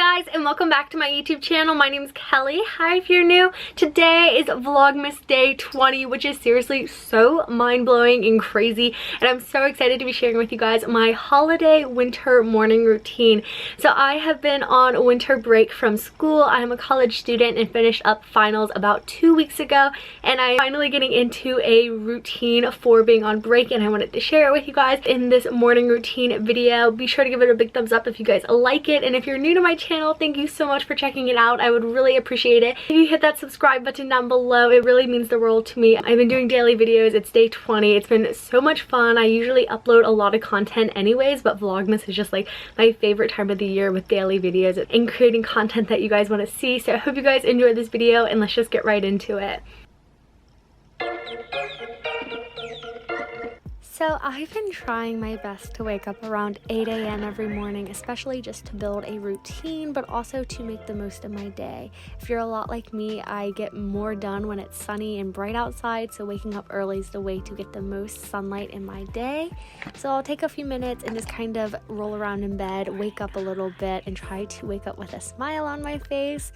guys, and welcome back to my YouTube channel. My name is Kelly. Hi if you're new. Today is Vlogmas Day 20, which is seriously so mind-blowing and crazy, and I'm so excited to be sharing with you guys my holiday winter morning routine. So I have been on winter break from school. I am a college student and finished up finals about 2 weeks ago, and I'm finally getting into a routine for being on break, and I wanted to share it with you guys in this morning routine video. Be sure to give it a big thumbs up if you guys like it, and if you're new to my channel, thank you so much for checking it out. I would really appreciate it if you hit that subscribe button down below. It really means the world to me. I've been doing daily videos. It's day 20. It's been so much fun. I usually upload a lot of content anyways, but Vlogmas is just like my favorite time of the year with daily videos and creating content that you guys want to see. So I hope you guys enjoyed this video, and let's just get right into it. So I've been trying my best to wake up around 8 a.m. every morning, especially just to build a routine, but also to make the most of my day. If you're a lot like me, I get more done when it's sunny and bright outside, so waking up early is the way to get the most sunlight in my day. So I'll take a few minutes and just kind of roll around in bed, wake up a little bit, and try to wake up with a smile on my face.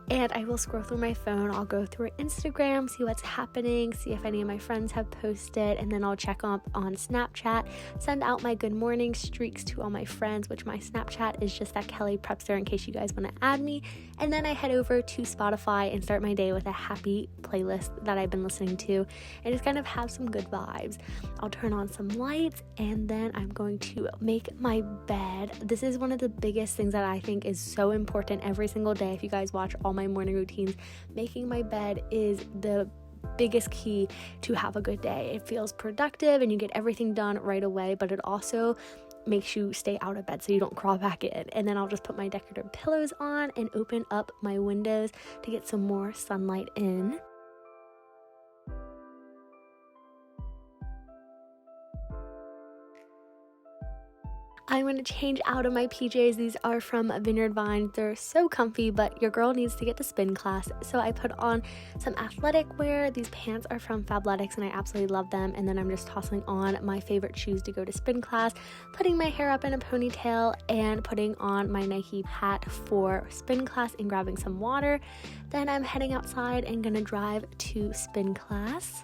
And I will scroll through my phone. I'll go through Instagram, see what's happening, see if any of my friends have posted, and then I'll check up on Snapchat, send out my good morning streaks to all my friends, which my Snapchat is just that Kellyprepster in case you guys want to add me. And then I head over to Spotify and start my day with a happy playlist that I've been listening to and just kind of have some good vibes. I'll turn on some lights, and then I'm going to make my bed. This is one of the biggest things that I think is so important every single day. If you guys watch all my morning routines, making my bed is the biggest key to have a good day. It feels productive and you get everything done right away, but it also makes you stay out of bed so you don't crawl back in. And then I'll just put my decorative pillows on and open up my windows to get some more sunlight in. I'm going to change out of my PJs. These are from Vineyard Vines. They're so comfy, but your girl needs to get to spin class. So I put on some athletic wear. These pants are from Fabletics and I absolutely love them. And then I'm just tossing on my favorite shoes to go to spin class, putting my hair up in a ponytail, and putting on my Nike hat for spin class and grabbing some water. Then I'm heading outside and gonna drive to spin class.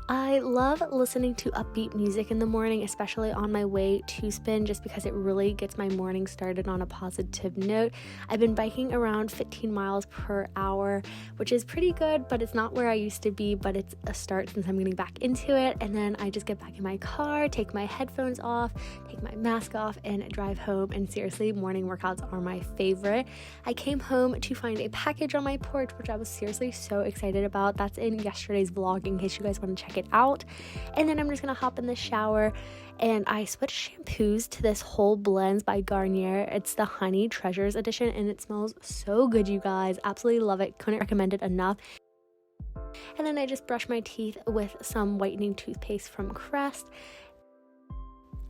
I love listening to upbeat music in the morning, especially on my way to spin, just because it really gets my morning started on a positive note. I've been biking around 15 miles per hour, which is pretty good, but it's not where I used to be, but it's a start since I'm getting back into it. And then I just get back in my car, take my headphones off, take my mask off, and drive home. And seriously, morning workouts are my favorite. I came home to find a package on my porch, which I was seriously so excited about. That's in yesterday's vlog in case you guys want to check it out. And then I'm just gonna hop in the shower, and I switched shampoos to this Whole Blends by Garnier. It's the Honey Treasures edition, and it smells so good, you guys. Absolutely love it. Couldn't recommend it enough. And then I just brush my teeth with some whitening toothpaste from Crest.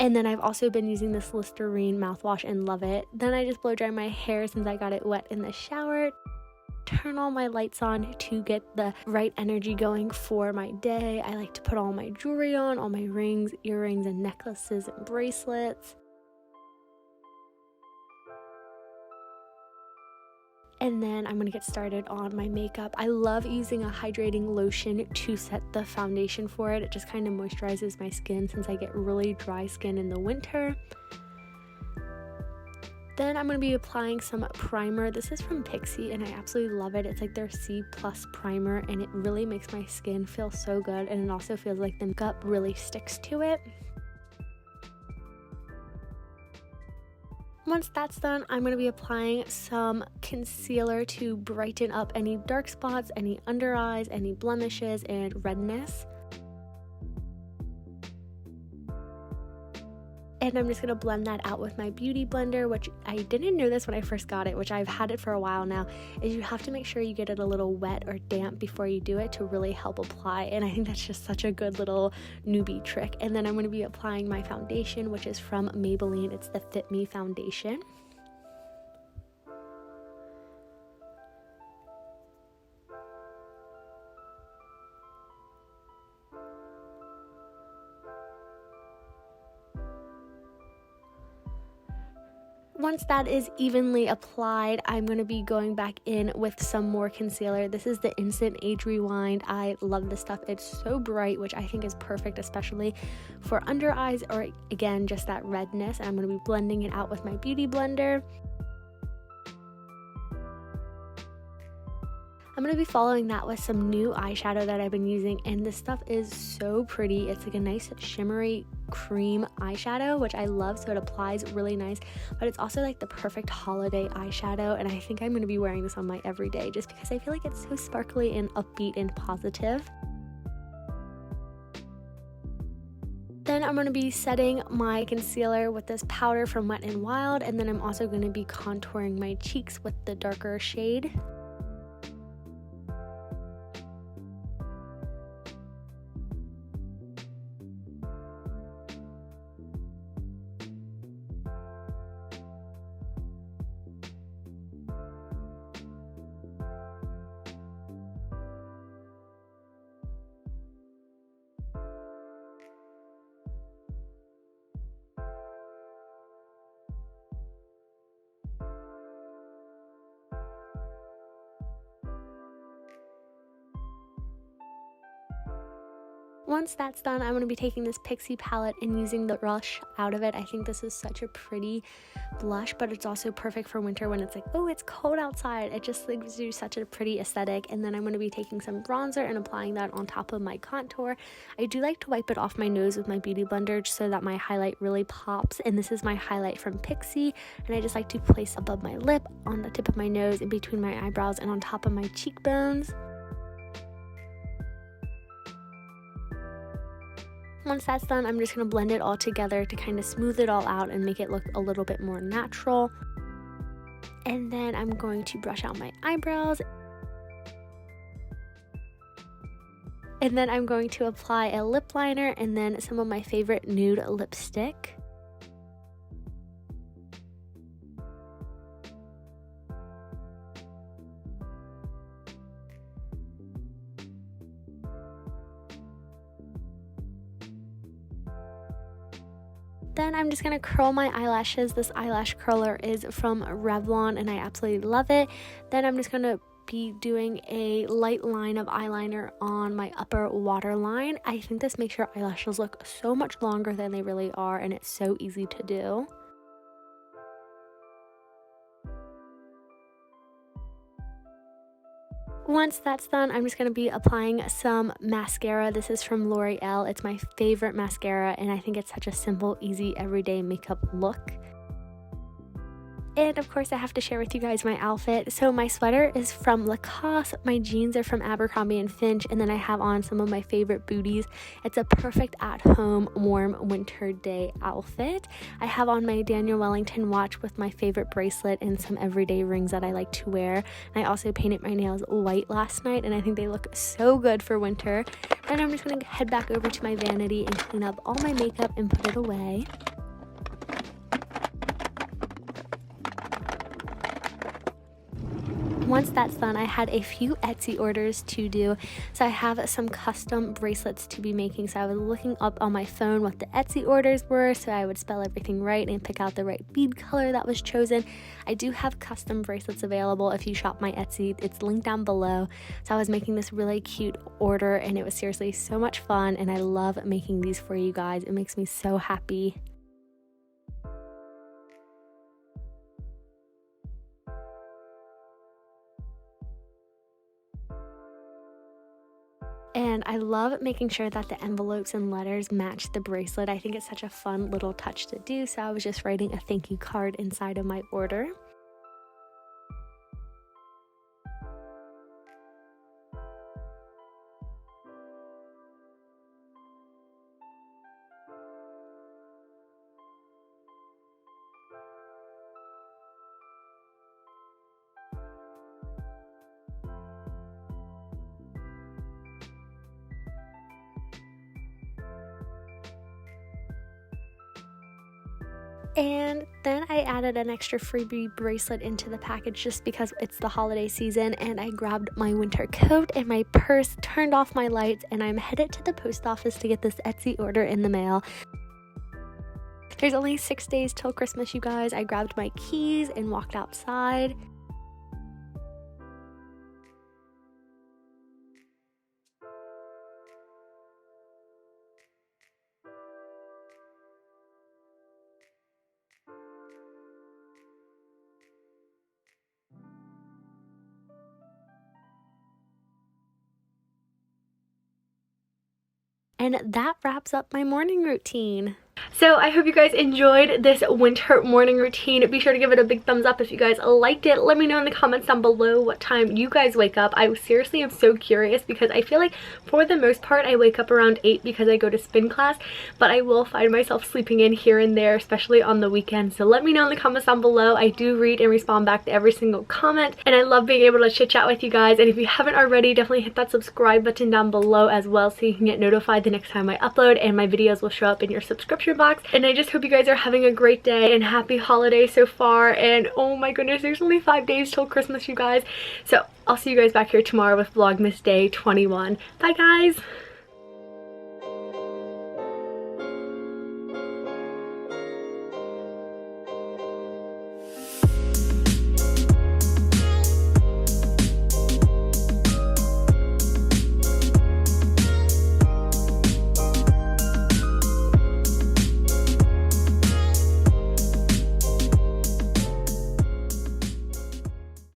And then I've also been using this Listerine mouthwash and love it. Then I just blow dry my hair since I got it wet in the shower. Turn all my lights on to get the right energy going for my day. I like to put all my jewelry on, all my rings, earrings, and necklaces and bracelets. And then I'm going to get started on my makeup. I love using a hydrating lotion to set the foundation for it. It just kind of moisturizes my skin since I get really dry skin in the winter. Then I'm going to be applying some primer. This is from Pixie and I absolutely love it. It's like their C+ primer, and it really makes my skin feel so good, and it also feels like the makeup really sticks to it. Once that's done, I'm going to be applying some concealer to brighten up any dark spots, any under eyes, any blemishes, and redness. And I'm just going to blend that out with my beauty blender, which I didn't know this when I first got it, which I've had it for a while now, is you have to make sure you get it a little wet or damp before you do it to really help apply. And I think that's just such a good little newbie trick. And then I'm going to be applying my foundation, which is from Maybelline. It's the Fit Me foundation. Once that is evenly applied, I'm going to be going back in with some more concealer. This is the Instant Age Rewind. I love this stuff. It's so bright, which I think is perfect, especially for under eyes or, again, just that redness. And I'm going to be blending it out with my beauty blender. I'm going to be following that with some new eyeshadow that I've been using, and this stuff is so pretty. It's like a nice shimmery cream eyeshadow, which I love, so it applies really nice, but it's also like the perfect holiday eyeshadow, and I think I'm going to be wearing this on my everyday just because I feel like it's so sparkly and upbeat and positive. Then I'm going to be setting my concealer with this powder from Wet n Wild, and then I'm also going to be contouring my cheeks with the darker shade. Once that's done, I'm going to be taking this Pixie palette and using the brush out of it. I think this is such a pretty blush, but it's also perfect for winter when it's like, oh, it's cold outside. It just gives you such a pretty aesthetic. And then I'm going to be taking some bronzer and applying that on top of my contour. I do like to wipe it off my nose with my beauty blender so that my highlight really pops. And this is my highlight from Pixie. And I just like to place above my lip, on the tip of my nose, in between my eyebrows, and on top of my cheekbones. Once that's done, I'm just going to blend it all together to kind of smooth it all out and make it look a little bit more natural. And then I'm going to brush out my eyebrows. And then I'm going to apply a lip liner and then some of my favorite nude lipstick. Then I'm just going to curl my eyelashes. This eyelash curler is from Revlon and I absolutely love it. Then I'm just going to be doing a light line of eyeliner on my upper waterline. I think this makes your eyelashes look so much longer than they really are, and it's so easy to do. Once that's done, I'm just going to be applying some mascara. This is from L'Oreal. It's my favorite mascara, and I think it's such a simple, easy, everyday makeup look. And of course, I have to share with you guys my outfit. So my sweater is from Lacoste, my jeans are from Abercrombie & Finch, and then I have on some of my favorite booties. It's a perfect at-home, warm winter day outfit. I have on my Daniel Wellington watch with my favorite bracelet and some everyday rings that I like to wear. And I also painted my nails white last night, and I think they look so good for winter. Then I'm just going to head back over to my vanity and clean up all my makeup and put it away. Once that's done, I had a few Etsy orders to do, so I have some custom bracelets to be making. So I was looking up on my phone what the Etsy orders were so I would spell everything right and pick out the right bead color that was chosen. I do have custom bracelets available if you shop my Etsy. It's linked down below. So I was making this really cute order, and it was seriously so much fun, and I love making these for you guys. It makes me so happy. And I love making sure that the envelopes and letters match the bracelet. I think it's such a fun little touch to do, so I was just writing a thank you card inside of my order. And then I added an extra freebie bracelet into the package just because it's the holiday season, and I grabbed my winter coat and my purse, turned off my lights, and I'm headed to the post office to get this Etsy order in the mail. There's only 6 days till Christmas, you guys. I grabbed my keys and walked outside. And that wraps up my morning routine. So I hope you guys enjoyed this winter morning routine. Be sure to give it a big thumbs up if you guys liked it. Let me know in the comments down below what time you guys wake up. I seriously am so curious because I feel like for the most part I wake up around 8 because I go to spin class, but I will find myself sleeping in here and there, especially on the weekends. So let me know in the comments down below. I do read and respond back to every single comment, and I love being able to chit chat with you guys. And if you haven't already, definitely hit that subscribe button down below as well so you can get notified the next time I upload, and my videos will show up in your subscription box. And I just hope you guys are having a great day and happy holiday so far. And oh my goodness, there's only 5 days till Christmas, you guys. So I'll see you guys back here tomorrow with Vlogmas Day 21. Bye guys!